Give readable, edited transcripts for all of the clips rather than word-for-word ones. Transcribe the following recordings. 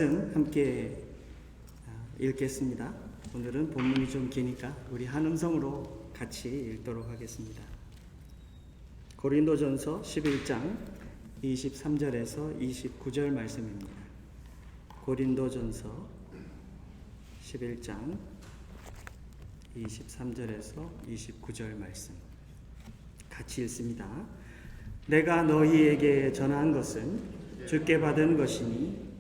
함께 읽겠습니다. 오늘은 본문이 좀 기니까 우리 한 음성으로 같이 읽도록 하겠습니다. 고린도전서 11장 23절에서 29절 말씀입니다. 고린도전서 11장 23절에서 29절 말씀 같이 읽습니다. 내가 너희에게 전한 것은 주께 받은 것이니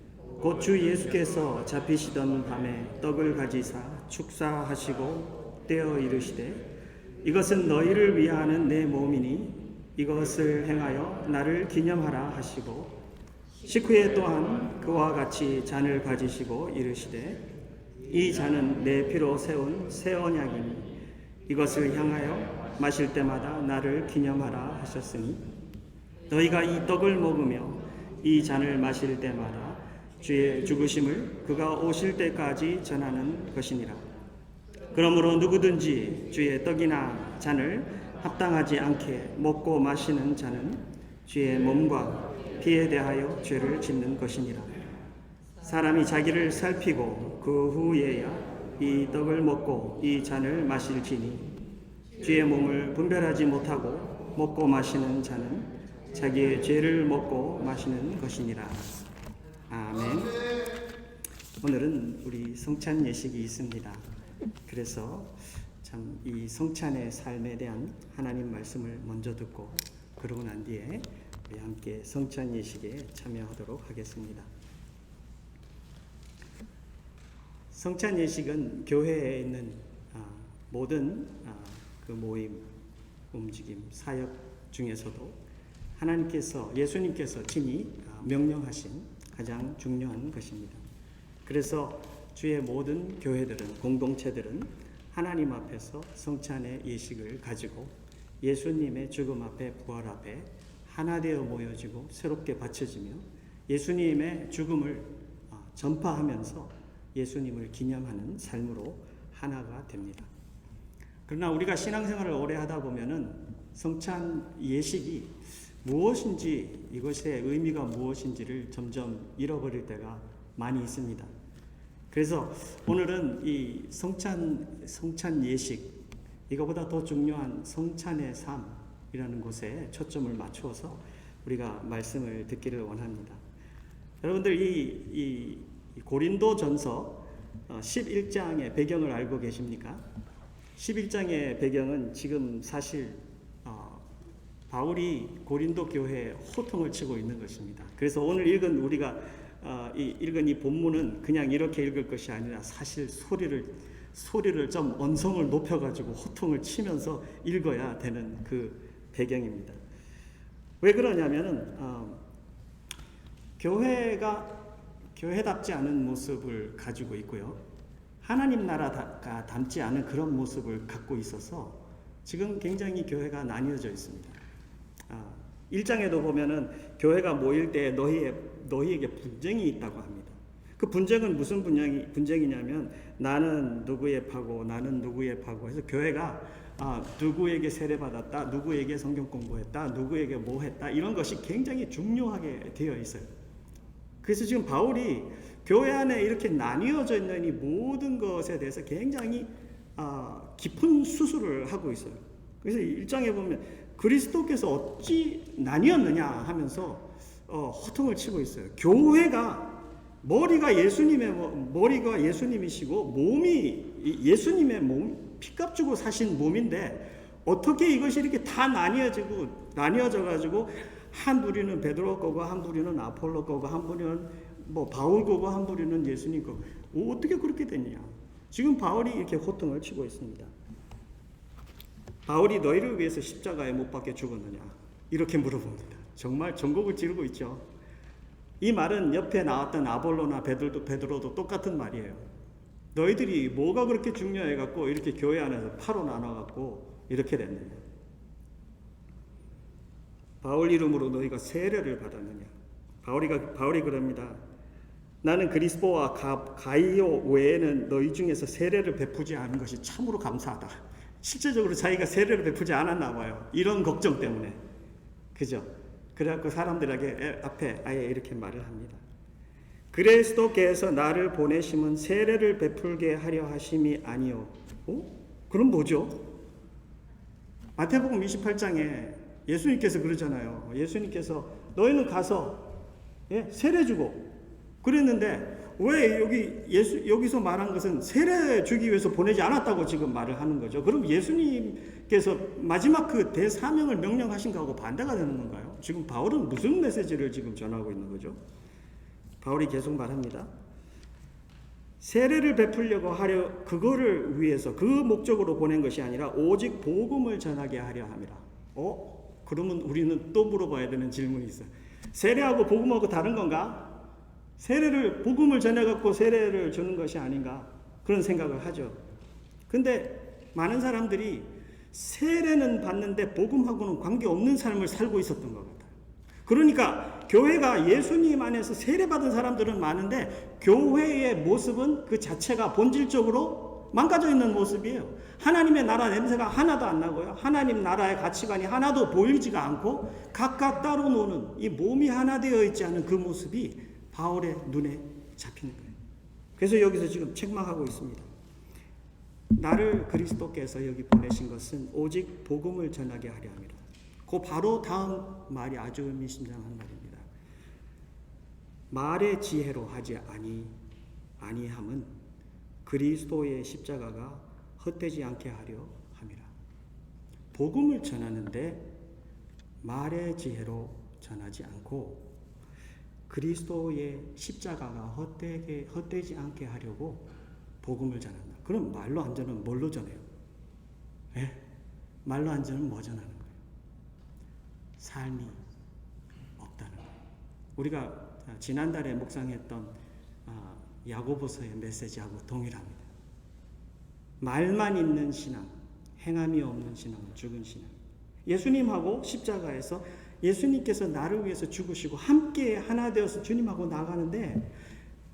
곧 주 예수께서 잡히시던 밤에 떡을 가지사 축사하시고 떼어 이르시되 이것은 너희를 위하는 내 몸이니 이것을 행하여 나를 기념하라 하시고 식후에 또한 그와 같이 잔을 가지시고 이르시되 이 잔은 내 피로 세운 새 언약이니 이것을 향하여 마실 때마다 나를 기념하라 하셨으니 너희가 이 떡을 먹으며 이 잔을 마실 때마다 주의 죽으심을 그가 오실 때까지 전하는 것이니라. 그러므로 누구든지 주의 떡이나 잔을 합당하지 않게 먹고 마시는 자는 주의 몸과 피에 대하여 죄를 짓는 것이니라. 사람이 자기를 살피고 그 후에야 이 떡을 먹고 이 잔을 마실지니 주의 몸을 분별하지 못하고 먹고 마시는 자는 자기의 죄를 먹고 마시는 것이니라. 아멘. 오늘은 우리 성찬 예식이 있습니다. 그래서 참 이 성찬의 삶에 대한 하나님 말씀을 먼저 듣고 그러고 난 뒤에 우리 함께 성찬 예식에 참여하도록 하겠습니다. 성찬 예식은 교회에 있는 모든 그 모임, 움직임, 사역 중에서도 하나님께서 예수님께서 친히 명령하신 가장 중요한 것입니다. 그래서 주의 모든 교회들은 공동체들은 하나님 앞에서 성찬의 예식을 가지고 예수님의 죽음 앞에 부활 앞에 하나 되어 모여지고 새롭게 바쳐지며 예수님의 죽음을 전파하면서 예수님을 기념하는 삶으로 하나가 됩니다. 그러나 우리가 신앙생활을 오래 하다 보면은 성찬 예식이 무엇인지 이것의 의미가 무엇인지를 점점 잃어버릴 때가 많이 있습니다. 그래서 오늘은 이 성찬 예식 이거보다 더 중요한 성찬의 삶이라는 곳에 초점을 맞추어서 우리가 말씀을 듣기를 원합니다. 여러분들 이 고린도전서 11장의 배경을 알고 계십니까? 11장의 배경은 지금 사실 바울이 고린도 교회에 호통을 치고 있는 것입니다. 그래서 오늘 우리가 읽은 이 본문은 그냥 이렇게 읽을 것이 아니라 사실 소리를 좀 언성을 높여가지고 호통을 치면서 읽어야 되는 그 배경입니다. 왜 그러냐면은 교회가 교회답지 않은 모습을 가지고 있고요. 하나님 나라가 닮지 않은 그런 모습을 갖고 있어서 지금 굉장히 교회가 나뉘어져 있습니다. 1장에도 보면은 교회가 모일 때 너희에게 분쟁이 있다고 합니다. 그 분쟁은 무슨 분쟁이냐면 나는 누구의 파고 나는 누구의 파고 해서 교회가 누구에게 세례받았다, 누구에게 성경 공부했다, 누구에게 뭐 했다 이런 것이 굉장히 중요하게 되어 있어요. 그래서 지금 바울이 교회 안에 이렇게 나뉘어져 있는 이 모든 것에 대해서 굉장히 깊은 수술을 하고 있어요. 그래서 1장에 보면 그리스도께서 어찌 나뉘었느냐 하면서 호통을 치고 있어요. 교회가 머리가 예수님이시고 몸이 예수님의 몸, 피값 주고 사신 몸인데 어떻게 이것이 이렇게 다 나뉘어져 가지고 한 부류는 베드로 거고 한 부류는 아폴로 거고 한 부류는 바울 거고 한 부류는 예수님 거고 어떻게 그렇게 됐냐? 지금 바울이 이렇게 호통을 치고 있습니다. 바울이 너희를 위해서 십자가에 못 박혀 죽었느냐? 이렇게 물어봅니다. 정말 전곡을 지르고 있죠. 이 말은 옆에 나왔던 아볼로나 베드로도 똑같은 말이에요. 너희들이 뭐가 그렇게 중요해갖고 이렇게 교회 안에서 파로 나눠갖고 이렇게 됐느냐? 바울 이름으로 너희가 세례를 받았느냐? 바울이 그럽니다. 나는 그리스도와 가이오 외에는 너희 중에서 세례를 베푸지 않은 것이 참으로 감사하다. 실제적으로 자기가 세례를 베푸지 않았나 봐요. 이런 걱정 때문에. 그죠? 그래갖고 사람들에게 앞에 아예 이렇게 말을 합니다. 그리스도께서 나를 보내심은 세례를 베풀게 하려 하심이 아니요. 그럼 뭐죠? 마태복음 28장에 예수님께서 그러잖아요. 예수님께서 너희는 가서 세례 주고 그랬는데 왜 여기서 말한 것은 세례 주기 위해서 보내지 않았다고 지금 말을 하는 거죠. 그럼 예수님께서 마지막 그 대사명을 명령하신 거하고 반대가 되는 건가요? 지금 바울은 무슨 메시지를 지금 전하고 있는 거죠? 바울이 계속 말합니다. 세례를 베풀려고 하려 그거를 위해서 그 목적으로 보낸 것이 아니라 오직 복음을 전하게 하려 함이라. 그러면 우리는 또 물어봐야 되는 질문이 있어요. 세례하고 복음하고 다른 건가? 세례를 복음을 전해갖고 세례를 주는 것이 아닌가? 그런 생각을 하죠. 근데 많은 사람들이 세례는 받는데 복음하고는 관계없는 삶을 살고 있었던 것 같아요. 그러니까 교회가 예수님 안에서 세례받은 사람들은 많은데 교회의 모습은 그 자체가 본질적으로 망가져 있는 모습이에요. 하나님의 나라 냄새가 하나도 안 나고요. 하나님 나라의 가치관이 하나도 보이지가 않고 각각 따로 노는 이 몸이 하나 되어 있지 않은 그 모습이 바울의 눈에 잡히는 거예요. 그래서 여기서 지금 책망하고 있습니다. 나를 그리스도께서 여기 보내신 것은 오직 복음을 전하게 하려 함이라. 그 바로 다음 말이 아주 의미심장한 말입니다. 말의 지혜로 하지 아니함은 그리스도의 십자가가 헛되지 않게 하려 함이라. 복음을 전하는데 말의 지혜로 전하지 않고 그리스도의 십자가가 헛되지 않게 하려고 복음을 전한다. 그럼 말로 안 전하면 뭘로 전해요? 말로 안 전하면 뭐 전하는 거예요? 삶이 없다는 거예요. 우리가 지난달에 묵상했던 야고보서의 메시지하고 동일합니다. 말만 있는 신앙, 행함이 없는 신앙은 죽은 신앙. 예수님하고 십자가에서 예수님께서 나를 위해서 죽으시고 함께 하나 되어서 주님하고 나가는데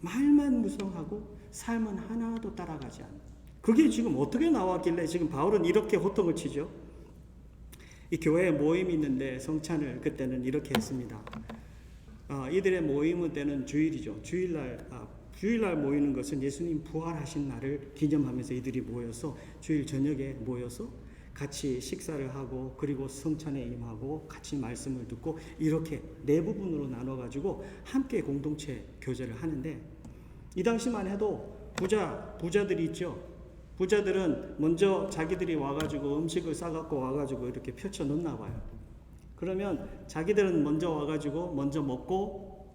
말만 무성하고 삶은 하나도 따라가지 않는. 그게 지금 어떻게 나왔길래 지금 바울은 이렇게 호통을 치죠? 이 교회에 모임이 있는데 성찬을 그때는 이렇게 했습니다. 이들의 모임은 때는 주일이죠. 주일날 모이는 것은 예수님 부활하신 날을 기념하면서 이들이 모여서 주일 저녁에 모여서 같이 식사를 하고 그리고 성찬에 임하고 같이 말씀을 듣고 이렇게 네 부분으로 나눠가지고 함께 공동체 교제를 하는데 이 당시만 해도 부자들이 있죠. 부자들은 먼저 자기들이 와가지고 음식을 싸갖고 와가지고 이렇게 펼쳐 놓나 봐요. 그러면 자기들은 먼저 와가지고 먼저 먹고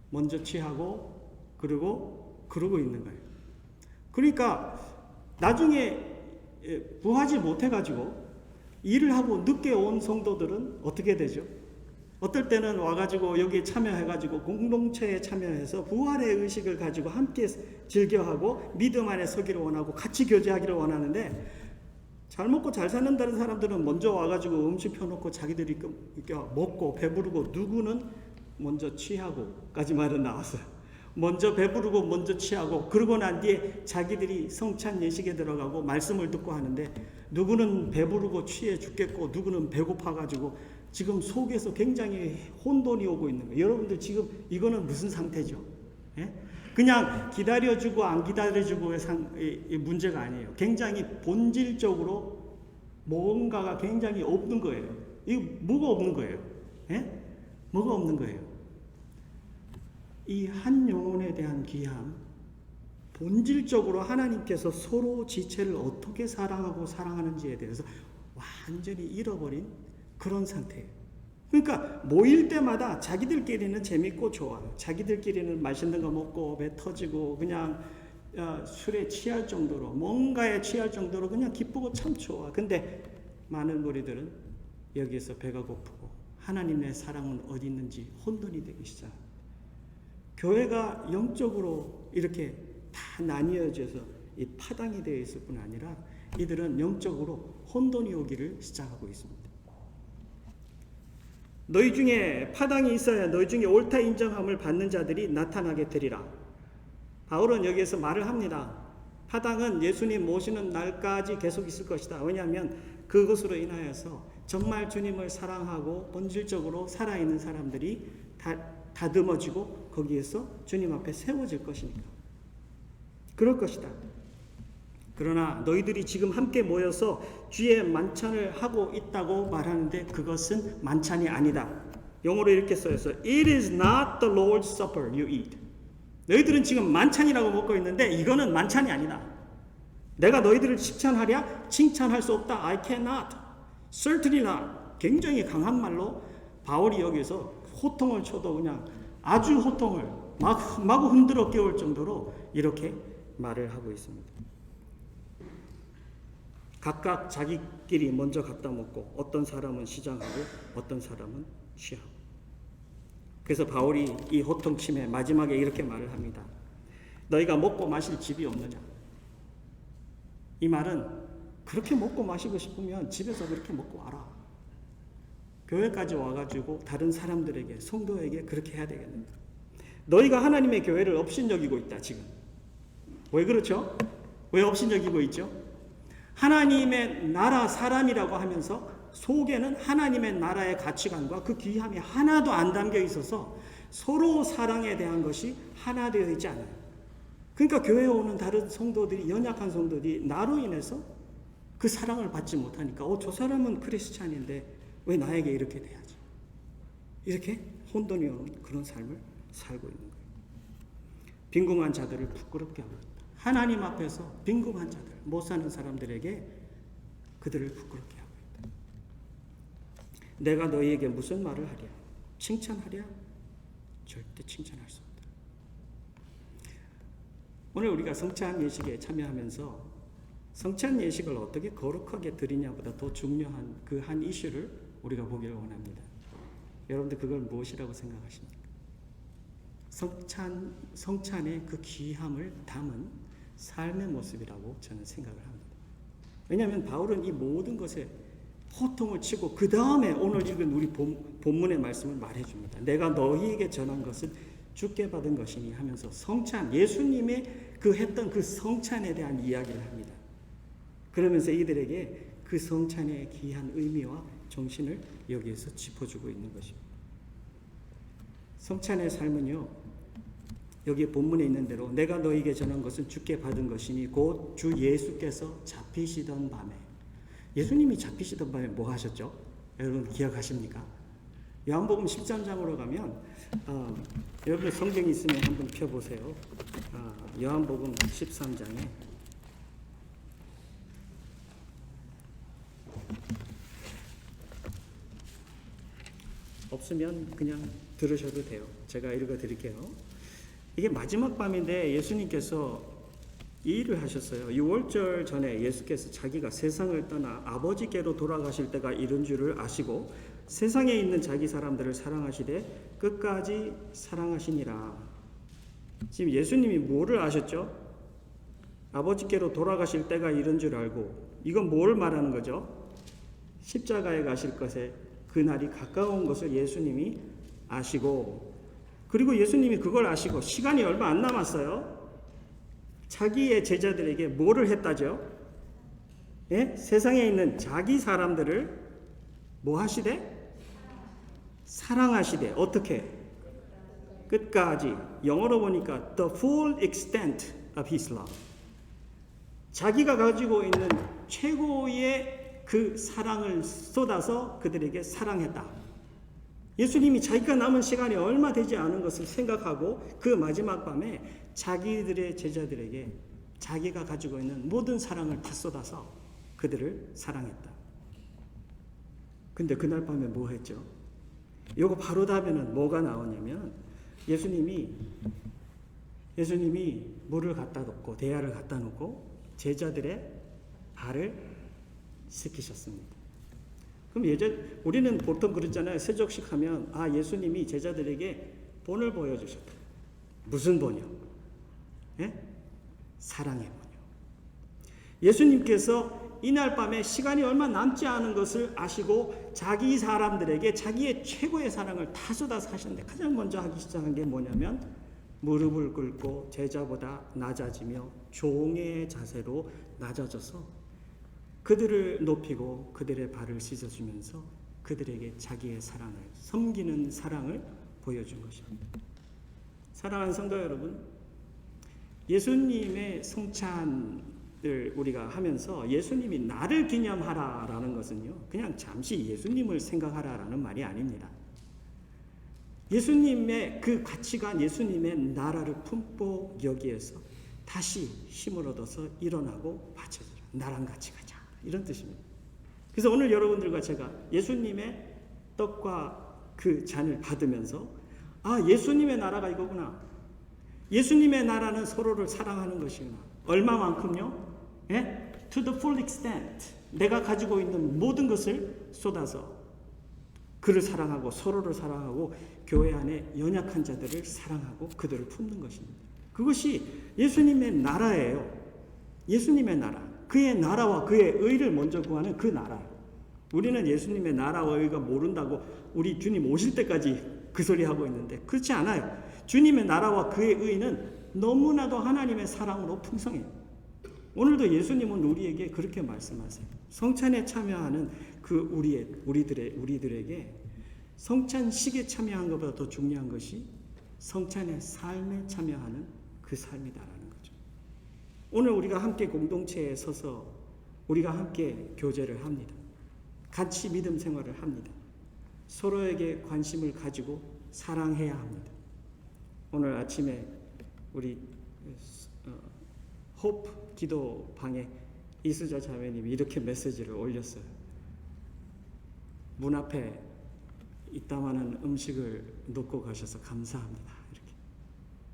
먼저 취하고 그러고 있는 거예요. 그러니까 나중에 부하지 못해가지고 일을 하고 늦게 온 성도들은 어떻게 되죠? 어떨 때는 와가지고 여기에 참여해가지고 공동체에 참여해서 부활의 의식을 가지고 함께 즐겨하고 믿음 안에 서기를 원하고 같이 교제하기를 원하는데 잘 먹고 잘 사는다는 사람들은 먼저 와가지고 음식 펴놓고 자기들이 먹고 배부르고 누구는 먼저 취하고까지 말은 나왔어요. 먼저 배부르고 먼저 취하고 그러고 난 뒤에 자기들이 성찬 예식에 들어가고 말씀을 듣고 하는데 누구는 배부르고 취해 죽겠고 누구는 배고파가지고 지금 속에서 굉장히 혼돈이 오고 있는 거예요. 여러분들 지금 이거는 무슨 상태죠? 그냥 기다려주고 안 기다려주고의 문제가 아니에요. 굉장히 본질적으로 뭔가가 굉장히 없는 거예요. 이거 뭐가 없는 거예요? 뭐가 없는 거예요? 이 한 영혼에 대한 귀함, 본질적으로 하나님께서 서로 지체를 어떻게 사랑하고 사랑하는지에 대해서 완전히 잃어버린 그런 상태예요. 그러니까 모일 때마다 자기들끼리는 재밌고 좋아요. 자기들끼리는 맛있는 거 먹고 배 터지고 그냥 술에 취할 정도로 뭔가에 취할 정도로 그냥 기쁘고 참 좋아. 근데 많은 무리들은 여기에서 배가 고프고 하나님의 사랑은 어디 있는지 혼돈이 되기 시작합니다. 교회가 영적으로 이렇게 다 나뉘어져서 이 파당이 되어 있을 뿐 아니라 이들은 영적으로 혼돈이 오기를 시작하고 있습니다. 너희 중에 파당이 있어야 너희 중에 옳다 인정함을 받는 자들이 나타나게 되리라. 바울은 여기에서 말을 합니다. 파당은 예수님 모시는 날까지 계속 있을 것이다. 왜냐하면 그것으로 인하여서 정말 주님을 사랑하고 본질적으로 살아있는 사람들이 다듬어지고 거기에서 주님 앞에 세워질 것이니까. 그럴 것이다. 그러나 너희들이 지금 함께 모여서 주의 만찬을 하고 있다고 말하는데 그것은 만찬이 아니다. 영어로 이렇게 써있어요. It is not the Lord's Supper you eat. 너희들은 지금 만찬이라고 먹고 있는데 이거는 만찬이 아니다. 내가 너희들을 칭찬하랴? 칭찬할 수 없다. I cannot. Certainly not. 굉장히 강한 말로 바울이 여기서 호통을 쳐도 그냥 아주 호통을 마구 흔들어 깨울 정도로 이렇게 말을 하고 있습니다. 각각 자기끼리 먼저 갖다 먹고 어떤 사람은 시장하고 어떤 사람은 취하고. 그래서 바울이 이 호통침에 마지막에 이렇게 말을 합니다. 너희가 먹고 마실 집이 없느냐? 이 말은 그렇게 먹고 마시고 싶으면 집에서 그렇게 먹고 와라. 교회까지 와가지고 다른 사람들에게, 성도에게 그렇게 해야 되겠는데. 너희가 하나님의 교회를 업신여기고 있다 지금. 왜 그렇죠? 왜 업신여기고 있죠? 하나님의 나라 사람이라고 하면서 속에는 하나님의 나라의 가치관과 그 귀함이 하나도 안 담겨 있어서 서로 사랑에 대한 것이 하나 되어 있지 않아요. 그러니까 교회에 오는 다른 성도들이, 연약한 성도들이 나로 인해서 그 사랑을 받지 못하니까 저 사람은 크리스찬인데 왜 나에게 이렇게 돼야지? 이렇게 혼돈이 오는 그런 삶을 살고 있는 거예요. 빈궁한 자들을 부끄럽게 하고 있다. 하나님 앞에서 빈궁한 자들, 못 사는 사람들에게 그들을 부끄럽게 하고 있다. 내가 너희에게 무슨 말을 하랴? 칭찬하랴? 절대 칭찬할 수 없다. 오늘 우리가 성찬 예식에 참여하면서 성찬 예식을 어떻게 거룩하게 드리냐보다 더 중요한 그 한 이슈를 우리가 보기를 원합니다. 여러분들 그걸 무엇이라고 생각하십니까? 성찬의 그 귀함을 담은 삶의 모습이라고 저는 생각을 합니다. 왜냐하면 바울은 이 모든 것에 호통을 치고 그 다음에 오늘 읽은 우리 본문의 말씀을 말해줍니다. 내가 너희에게 전한 것은 주께 받은 것이니 하면서 성찬, 예수님의 그 했던 그 성찬에 대한 이야기를 합니다. 그러면서 이들에게 그 성찬의 귀한 의미와 정신을 여기에서 짚어주고 있는 것입니다. 성찬의 삶은요, 여기 본문에 있는 대로 내가 너희에게 전한 것은 주께 받은 것이니 곧 주 예수께서 잡히시던 밤에. 예수님이 잡히시던 밤에 뭐 하셨죠? 여러분 기억하십니까? 요한복음 13장으로 가면 여러분 성경이 있으면 한번 펴보세요. 요한복음 13장에 없으면 그냥 들으셔도 돼요. 제가 읽어드릴게요. 이게 마지막 밤인데 예수님께서 이 일을 하셨어요. 6월절 전에 예수께서 자기가 세상을 떠나 아버지께로 돌아가실 때가 이른 줄을 아시고 세상에 있는 자기 사람들을 사랑하시되 끝까지 사랑하시니라. 지금 예수님이 뭐를 아셨죠? 아버지께로 돌아가실 때가 이른 줄 알고, 이건 뭘 말하는 거죠? 십자가에 가실 것에 그날이 가까운 것을 예수님이 아시고, 그리고 예수님이 그걸 아시고 시간이 얼마 안 남았어요. 자기의 제자들에게 뭐를 했다죠? 예? 세상에 있는 자기 사람들을 뭐 하시되? 사랑하시되. 어떻게? 끝까지. 영어로 보니까 the full extent of his love. 자기가 가지고 있는 최고의 그 사랑을 쏟아서 그들에게 사랑했다. 예수님이 자기가 남은 시간이 얼마 되지 않은 것을 생각하고 그 마지막 밤에 자기들의 제자들에게 자기가 가지고 있는 모든 사랑을 다 쏟아서 그들을 사랑했다. 근데 그날 밤에 뭐 했죠? 요거 바로 다음에는 뭐가 나오냐면 예수님이 물을 갖다 놓고 대야를 갖다 놓고 제자들의 발을 씻기셨습니다. 그럼 우리는 보통 그러잖아요. 세족식 하면 예수님이 제자들에게 본을 보여주셨다. 무슨 본이요? 예? 사랑의 본이요. 예수님께서 이날 밤에 시간이 얼마 남지 않은 것을 아시고 자기 사람들에게 자기의 최고의 사랑을 다 쏟아서 하셨는데 가장 먼저 하기 시작한 게 뭐냐면 무릎을 꿇고 제자보다 낮아지며 종의 자세로 낮아져서 그들을 높이고 그들의 발을 씻어주면서 그들에게 자기의 사랑을, 섬기는 사랑을 보여준 것입니다. 사랑하는 성도 여러분, 예수님의 성찬을 우리가 하면서 예수님이 나를 기념하라라는 것은요, 그냥 잠시 예수님을 생각하라라는 말이 아닙니다. 예수님의 그 가치관, 예수님의 나라를 품고 여기에서 다시 힘을 얻어서 일어나고 바쳐져라. 나랑 같이 가자. 이런 뜻입니다. 그래서 오늘 여러분들과 제가 예수님의 떡과 그 잔을 받으면서 예수님의 나라가 이거구나. 예수님의 나라는 서로를 사랑하는 것이구나. 얼마만큼요? To the full extent. 내가 가지고 있는 모든 것을 쏟아서 그를 사랑하고 서로를 사랑하고 교회 안에 연약한 자들을 사랑하고 그들을 품는 것입니다. 그것이 예수님의 나라예요. 예수님의 나라. 그의 나라와 그의 의를 먼저 구하는 그 나라. 우리는 예수님의 나라와 의가 모른다고 우리 주님 오실 때까지 그 소리 하고 있는데 그렇지 않아요. 주님의 나라와 그의 의는 너무나도 하나님의 사랑으로 풍성해요. 오늘도 예수님은 우리에게 그렇게 말씀하세요. 성찬에 참여하는 그 우리들에게 성찬식에 참여한 것보다 더 중요한 것이 성찬의 삶에 참여하는 그 삶이다라는 거죠. 오늘 우리가 함께 공동체에 서서 우리가 함께 교제를 합니다. 같이 믿음 생활을 합니다. 서로에게 관심을 가지고 사랑해야 합니다. 오늘 아침에 우리 호프 기도방에 이수자 자매님이 이렇게 메시지를 올렸어요. 문 앞에 이따만한 음식을 놓고 가셔서 감사합니다.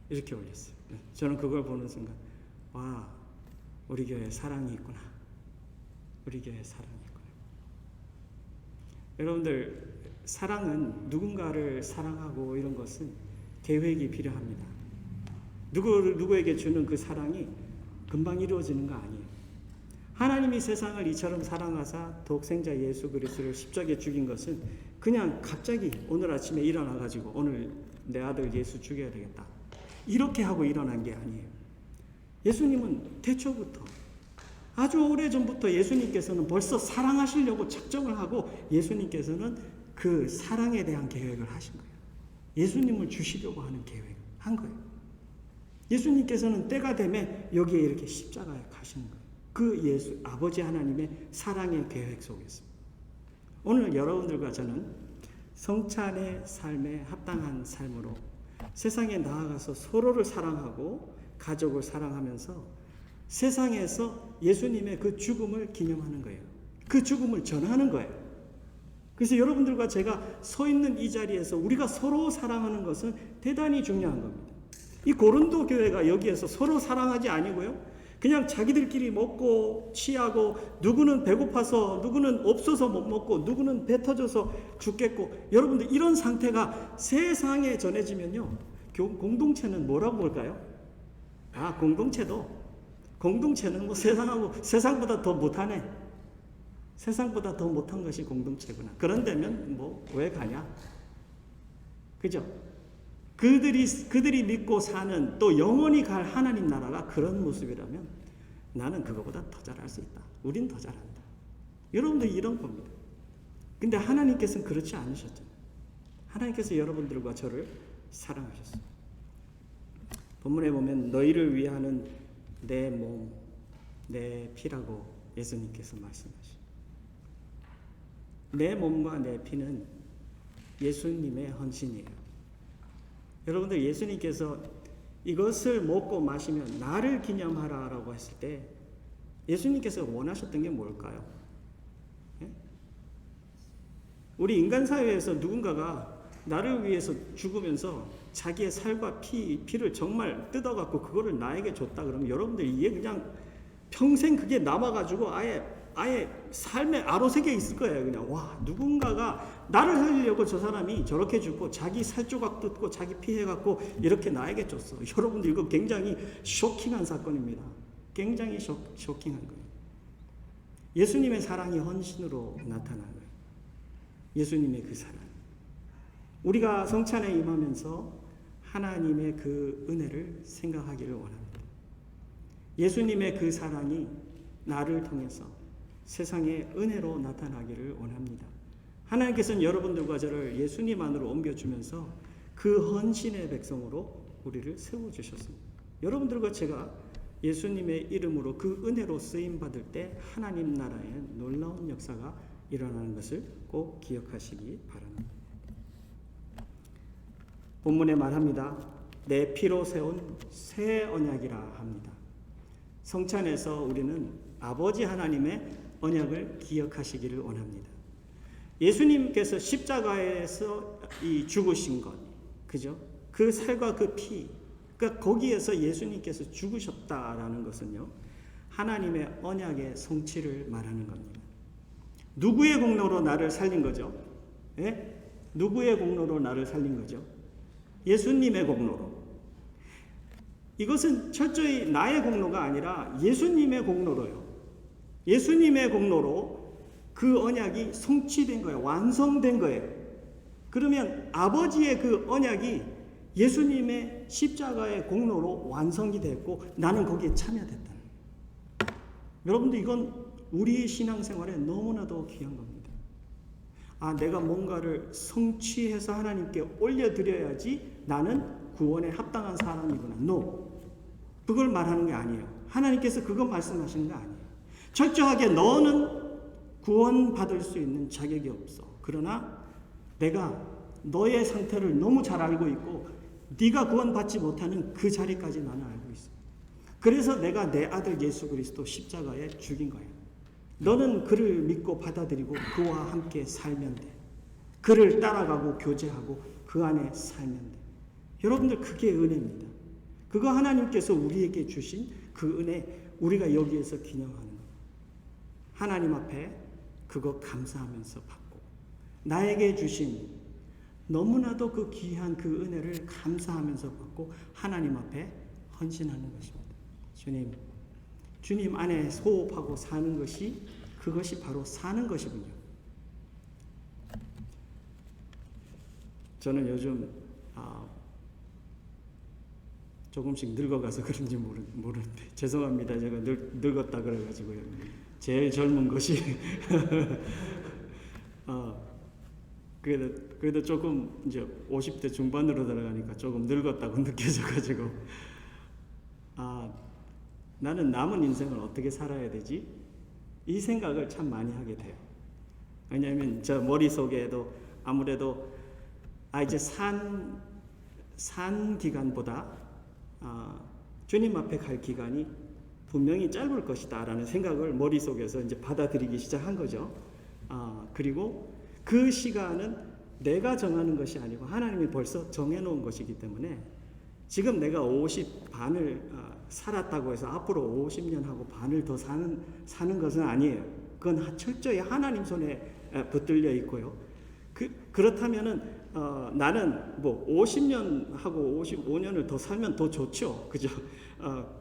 이렇게 올렸어요. 저는 그걸 보는 순간 와, 우리 교회에 사랑이 있구나. 우리 교회에 사랑이 있구나. 여러분들, 사랑은 누군가를 사랑하고 이런 것은 계획이 필요합니다. 누구에게 주는 그 사랑이 금방 이루어지는 거 아니에요. 하나님이 세상을 이처럼 사랑하사 독생자 예수 그리스도를 십자가에 죽인 것은 그냥 갑자기 오늘 아침에 일어나가지고 오늘 내 아들 예수 죽여야 되겠다. 이렇게 하고 일어난 게 아니에요. 예수님은 태초부터 아주 오래전부터 예수님께서는 벌써 사랑하시려고 작정을 하고 예수님께서는 그 사랑에 대한 계획을 하신 거예요. 예수님을 주시려고 하는 계획을 한 거예요. 예수님께서는 때가 되면 여기에 이렇게 십자가에 가시는 거예요. 그 예수, 아버지 하나님의 사랑의 계획 속에서. 오늘 여러분들과 저는 성찬의 삶에 합당한 삶으로 세상에 나아가서 서로를 사랑하고 가족을 사랑하면서 세상에서 예수님의 그 죽음을 기념하는 거예요. 그 죽음을 전하는 거예요. 그래서 여러분들과 제가 서 있는 이 자리에서 우리가 서로 사랑하는 것은 대단히 중요한 겁니다. 이 고린도 교회가 여기에서 서로 사랑하지 아니고요. 그냥 자기들끼리 먹고 취하고 누구는 배고파서 누구는 없어서 못 먹고 누구는 배 터져서 죽겠고 여러분들 이런 상태가 세상에 전해지면요. 공동체는 뭐라고 볼까요? 공동체는 뭐 세상보다 더 못하네. 세상보다 더 못한 것이 공동체구나. 그런데면 뭐 왜 가냐? 그죠? 그들이 믿고 사는 또 영원히 갈 하나님 나라가 그런 모습이라면 나는 그거보다 더 잘할 수 있다. 우린 더 잘한다. 여러분들 이런 겁니다. 근데 하나님께서는 그렇지 않으셨잖아요. 하나님께서 여러분들과 저를 사랑하셨어요. 본문에 보면 너희를 위하는 내 몸, 내 피라고 예수님께서 말씀하시죠. 내 몸과 내 피는 예수님의 헌신이에요. 여러분들 예수님께서 이것을 먹고 마시면 나를 기념하라라고 했을 때 예수님께서 원하셨던 게 뭘까요? 예? 우리 인간 사회에서 누군가가 나를 위해서 죽으면서 자기의 살과 피를 정말 뜯어갖고 그거를 나에게 줬다 그러면 여러분들 이게 그냥 평생 그게 남아가지고 아예 삶의 아로색에 있을 거예요. 그냥 와, 누군가가 나를 살리려고 저 사람이 저렇게 죽고 자기 살조각 뜯고 자기 피해갖고 이렇게 나에게 줬어. 여러분들 이거 굉장히 쇼킹한 사건입니다. 굉장히 쇼킹한 거예요. 예수님의 사랑이 헌신으로 나타나는 거예요. 예수님의 그 사랑. 우리가 성찬에 임하면서 하나님의 그 은혜를 생각하기를 원합니다. 예수님의 그 사랑이 나를 통해서 세상의 은혜로 나타나기를 원합니다. 하나님께서는 여러분들과 저를 예수님 안으로 옮겨주면서 그 헌신의 백성으로 우리를 세워주셨습니다. 여러분들과 제가 예수님의 이름으로 그 은혜로 쓰임받을 때 하나님 나라의 놀라운 역사가 일어나는 것을 꼭 기억하시기 바랍니다. 본문에 말합니다. 내 피로 세운 새 언약이라 합니다. 성찬에서 우리는 아버지 하나님의 언약을 기억하시기를 원합니다. 예수님께서 십자가에서 이 죽으신 것, 그죠? 그 살과 그 피, 그러니까 거기에서 예수님께서 죽으셨다라는 것은요, 하나님의 언약의 성취를 말하는 겁니다. 누구의 공로로 나를 살린 거죠? 예? 누구의 공로로 나를 살린 거죠? 예수님의 공로로. 이것은 철저히 나의 공로가 아니라 예수님의 공로로요. 예수님의 공로로 그 언약이 성취된 거예요. 완성된 거예요. 그러면 아버지의 그 언약이 예수님의 십자가의 공로로 완성이 됐고 나는 거기에 참여됐다는 거예요. 여러분들 이건 우리 신앙생활에 너무나도 귀한 겁니다. 내가 뭔가를 성취해서 하나님께 올려드려야지 나는 구원에 합당한 사람이구나. No. 그걸 말하는 게 아니에요. 하나님께서 그거 말씀하시는 게 아니에요. 철저하게 너는 구원받을 수 있는 자격이 없어. 그러나 내가 너의 상태를 너무 잘 알고 있고 네가 구원받지 못하는 그 자리까지 나는 알고 있어. 그래서 내가 내 아들 예수 그리스도 십자가에 죽인 거예요. 너는 그를 믿고 받아들이고 그와 함께 살면 돼. 그를 따라가고 교제하고 그 안에 살면 돼. 여러분들 그게 은혜입니다. 그거 하나님께서 우리에게 주신 그 은혜 우리가 여기에서 기념하는 거예요. 하나님 앞에 그거 감사하면서 받고 나에게 주신 너무나도 그 귀한 그 은혜를 감사하면서 받고 하나님 앞에 헌신하는 것입니다. 주님 안에 소흡하고 사는 것이 그것이 바로 사는 것이군요. 저는 요즘 조금씩 늙어가서 그런지 모르는데 죄송합니다. 제가 늙었다 그래가지고요. 제일 젊은 것이 그래도 조금 이제 50대 중반으로 들어가니까 조금 늙었다고 느껴져가지고 나는 남은 인생을 어떻게 살아야 되지? 이 생각을 참 많이 하게 돼요. 왜냐하면 저 머릿속에도 아무래도 이제 산 기간보다 주님 앞에 갈 기간이 분명히 짧을 것이다 라는 생각을 머릿속에서 이제 받아들이기 시작한 거죠. 그리고 그 시간은 내가 정하는 것이 아니고 하나님이 벌써 정해놓은 것이기 때문에 지금 내가 50 반을 살았다고 해서 앞으로 50년 하고 반을 더 사는 것은 아니에요. 그건 철저히 하나님 손에 붙들려 있고요. 그렇다면은 나는 뭐 50년 하고 55년을 더 살면 더 좋죠. 그죠?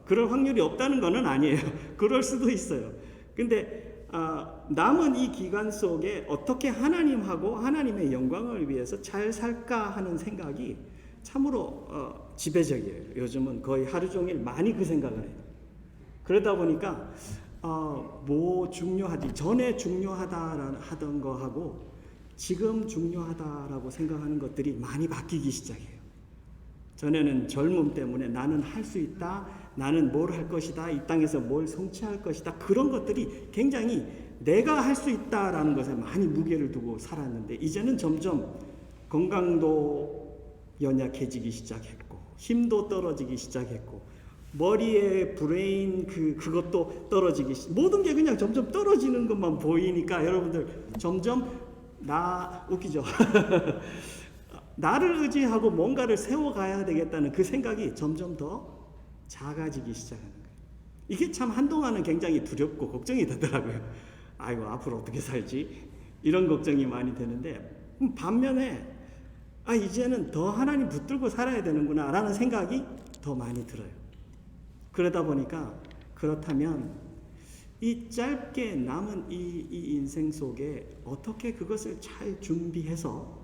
그럴 확률이 없다는 것은 아니에요. 그럴 수도 있어요. 근데 남은 이 기간 속에 어떻게 하나님하고 하나님의 영광을 위해서 잘 살까 하는 생각이 참으로 지배적이에요. 요즘은 거의 하루 종일 많이 그 생각을 해요. 그러다 보니까 뭐 중요하지, 전에 중요하다 하던 거하고 지금 중요하다라고 생각하는 것들이 많이 바뀌기 시작해요. 전에는 젊음 때문에 나는 할 수 있다, 나는 뭘 할 것이다, 이 땅에서 뭘 성취할 것이다, 그런 것들이 굉장히 내가 할 수 있다라는 것에 많이 무게를 두고 살았는데 이제는 점점 건강도 연약해지기 시작했고 힘도 떨어지기 시작했고 머리에 브레인 그것도 떨어지기 모든 게 그냥 점점 떨어지는 것만 보이니까 여러분들 점점 웃기죠? 나를 의지하고 뭔가를 세워가야 되겠다는 그 생각이 점점 더 작아지기 시작하는 거예요. 이게 참 한동안은 굉장히 두렵고 걱정이 되더라고요. 아이고 앞으로 어떻게 살지? 이런 걱정이 많이 되는데 반면에 이제는 더 하나님 붙들고 살아야 되는구나 라는 생각이 더 많이 들어요. 그러다 보니까 그렇다면 이 짧게 남은 이 인생 속에 어떻게 그것을 잘 준비해서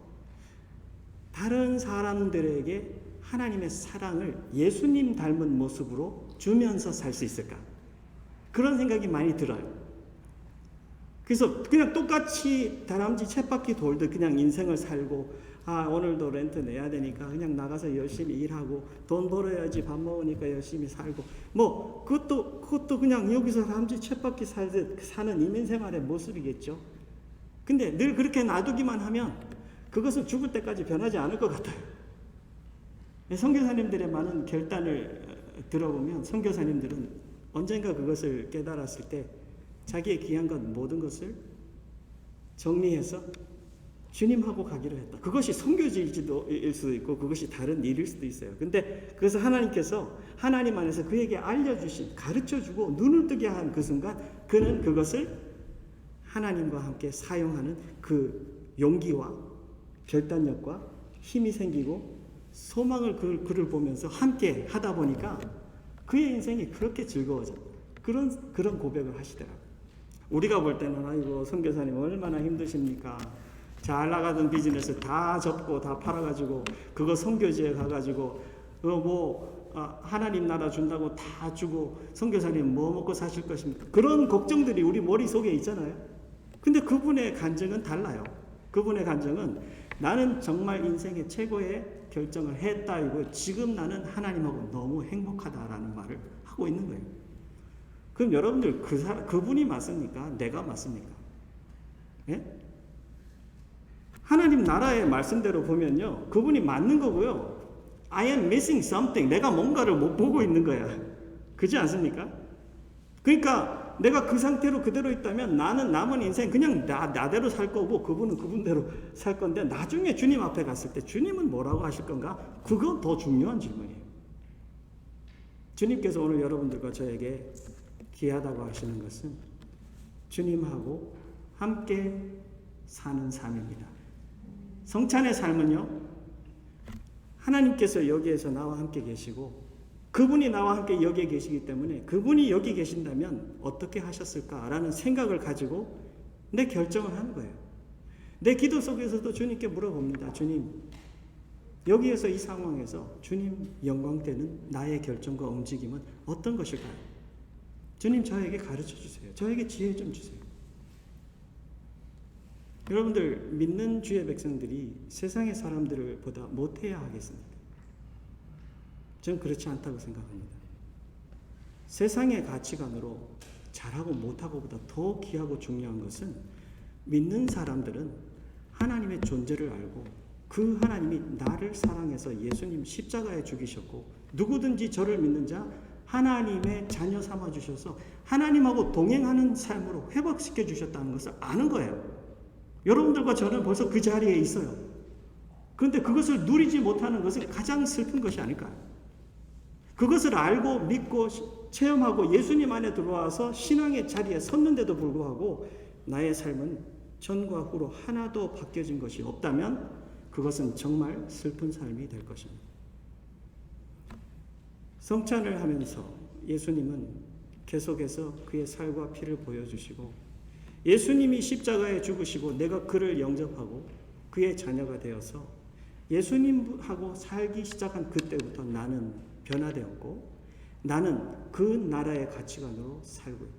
다른 사람들에게 하나님의 사랑을 예수님 닮은 모습으로 주면서 살 수 있을까? 그런 생각이 많이 들어요. 그래서 그냥 똑같이 다람쥐 쳇바퀴 돌듯 그냥 인생을 살고 오늘도 렌트 내야 되니까 그냥 나가서 열심히 일하고 돈 벌어야지 밥 먹으니까 열심히 살고 뭐 그것도 그냥 여기서 사람들이 쳇바퀴 살듯 사는 이민생활의 모습이겠죠. 근데 늘 그렇게 놔두기만 하면 그것은 죽을 때까지 변하지 않을 것 같아요. 선교사님들의 많은 결단을 들어보면 선교사님들은 언젠가 그것을 깨달았을 때 자기의 귀한 것 모든 것을 정리해서 주님하고 가기로 했다. 그것이 선교지일 수도 있고 그것이 다른 일일 수도 있어요. 근데 그래서 하나님께서 하나님 안에서 그에게 알려주신 가르쳐주고 눈을 뜨게 한 그 순간 그는 그것을 하나님과 함께 사용하는 그 용기와 결단력과 힘이 생기고 소망을 그를 보면서 함께 하다 보니까 그의 인생이 그렇게 즐거워져. 그런 고백을 하시더라고요. 우리가 볼 때는 아이고 선교사님 얼마나 힘드십니까? 잘 나가던 비즈니스 다 접고 다 팔아가지고 그거 선교지에 가가지고 하나님 나라 준다고 다 주고 선교사님 뭐 먹고 사실 것입니까? 그런 걱정들이 우리 머릿속에 있잖아요. 근데 그분의 간증은 달라요. 그분의 간증은 나는 정말 인생의 최고의 결정을 했다 이고 지금 나는 하나님하고 너무 행복하다라는 말을 하고 있는 거예요. 그럼 여러분들 그분이 맞습니까? 내가 맞습니까? 예? 하나님 나라의 말씀대로 보면요, 그분이 맞는 거고요. I am missing something. 내가 뭔가를 못 보고 있는 거야. 그렇지 않습니까? 그러니까 내가 그 상태로 그대로 있다면 나는 남은 인생 그냥 나대로 살 거고 그분은 그분대로 살 건데 나중에 주님 앞에 갔을 때 주님은 뭐라고 하실 건가? 그건 더 중요한 질문이에요. 주님께서 오늘 여러분들과 저에게 귀하다고 하시는 것은 주님하고 함께 사는 삶입니다. 성찬의 삶은요, 하나님께서 여기에서 나와 함께 계시고 그분이 나와 함께 여기에 계시기 때문에 그분이 여기 계신다면 어떻게 하셨을까라는 생각을 가지고 내 결정을 하는 거예요. 내 기도 속에서도 주님께 물어봅니다. 주님, 여기에서 이 상황에서 주님 영광되는 나의 결정과 움직임은 어떤 것일까요? 주님 저에게 가르쳐 주세요. 저에게 지혜 좀 주세요. 여러분들 믿는 주의 백성들이 세상의 사람들을 보다 못해야 하겠습니까? 저는 그렇지 않다고 생각합니다. 세상의 가치관으로 잘하고 못하고보다 더 귀하고 중요한 것은 믿는 사람들은 하나님의 존재를 알고 그 하나님이 나를 사랑해서 예수님 십자가에 죽이셨고 누구든지 저를 믿는 자 하나님의 자녀 삼아 주셔서 하나님하고 동행하는 삶으로 회복시켜 주셨다는 것을 아는 거예요. 여러분들과 저는 벌써 그 자리에 있어요. 그런데 그것을 누리지 못하는 것이 가장 슬픈 것이 아닐까요? 그것을 알고 믿고 체험하고 예수님 안에 들어와서 신앙의 자리에 섰는데도 불구하고 나의 삶은 전과 후로 하나도 바뀌어진 것이 없다면 그것은 정말 슬픈 삶이 될 것입니다. 성찬을 하면서 예수님은 계속해서 그의 살과 피를 보여주시고 예수님이 십자가에 죽으시고 내가 그를 영접하고 그의 자녀가 되어서 예수님하고 살기 시작한 그때부터 나는 변화되었고 나는 그 나라의 가치관으로 살고 있다.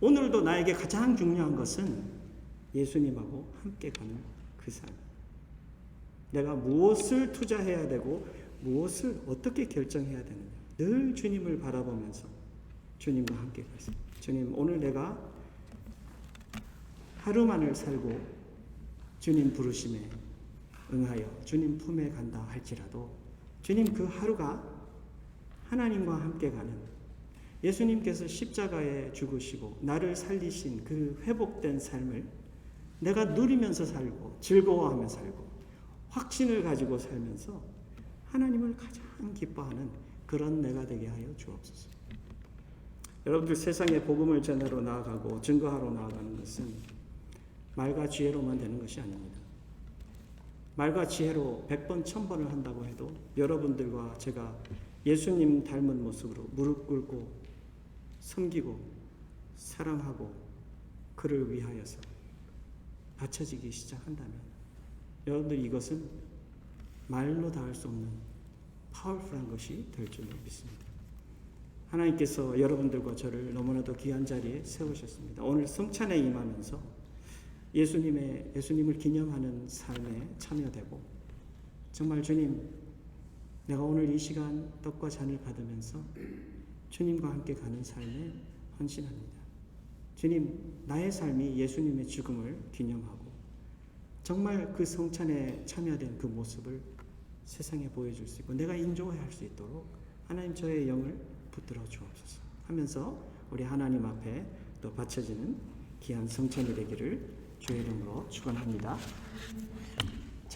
오늘도 나에게 가장 중요한 것은 예수님하고 함께 가는 그 삶. 내가 무엇을 투자해야 되고 무엇을 어떻게 결정해야 되느냐. 늘 주님을 바라보면서 주님과 함께 가겠습니다. 주님, 오늘 내가 하루만을 살고 주님 부르심에 응하여 주님 품에 간다 할지라도 주님 그 하루가 하나님과 함께 가는 예수님께서 십자가에 죽으시고 나를 살리신 그 회복된 삶을 내가 누리면서 살고 즐거워하며 살고 확신을 가지고 살면서 하나님을 가장 기뻐하는 그런 내가 되게 하여 주옵소서. 여러분들 세상에 복음을 전하러 나아가고 증거하러 나아가는 것은 말과 지혜로만 되는 것이 아닙니다. 말과 지혜로 100번, 1000번을 한다고 해도 여러분들과 제가 예수님 닮은 모습으로 무릎 꿇고 섬기고 사랑하고 그를 위하여서 바쳐지기 시작한다면 여러분들 이것은 말로 다 할 수 없는 파워풀한 것이 될 줄 믿습니다. 하나님께서 여러분들과 저를 너무나도 귀한 자리에 세우셨습니다. 오늘 성찬에 임하면서 예수님을 기념하는 삶에 참여되고, 정말 주님, 내가 오늘 이 시간 떡과 잔을 받으면서 주님과 함께 가는 삶에 헌신합니다. 주님, 나의 삶이 예수님의 죽음을 기념하고 정말 그 성찬에 참여된 그 모습을 세상에 보여줄 수 있고 내가 인조할 수 있도록 하나님 저의 영을 붙들어 주옵소서 하면서 우리 하나님 앞에 또 바쳐지는 귀한 성찬이 되기를 주의 이름으로 축원합니다.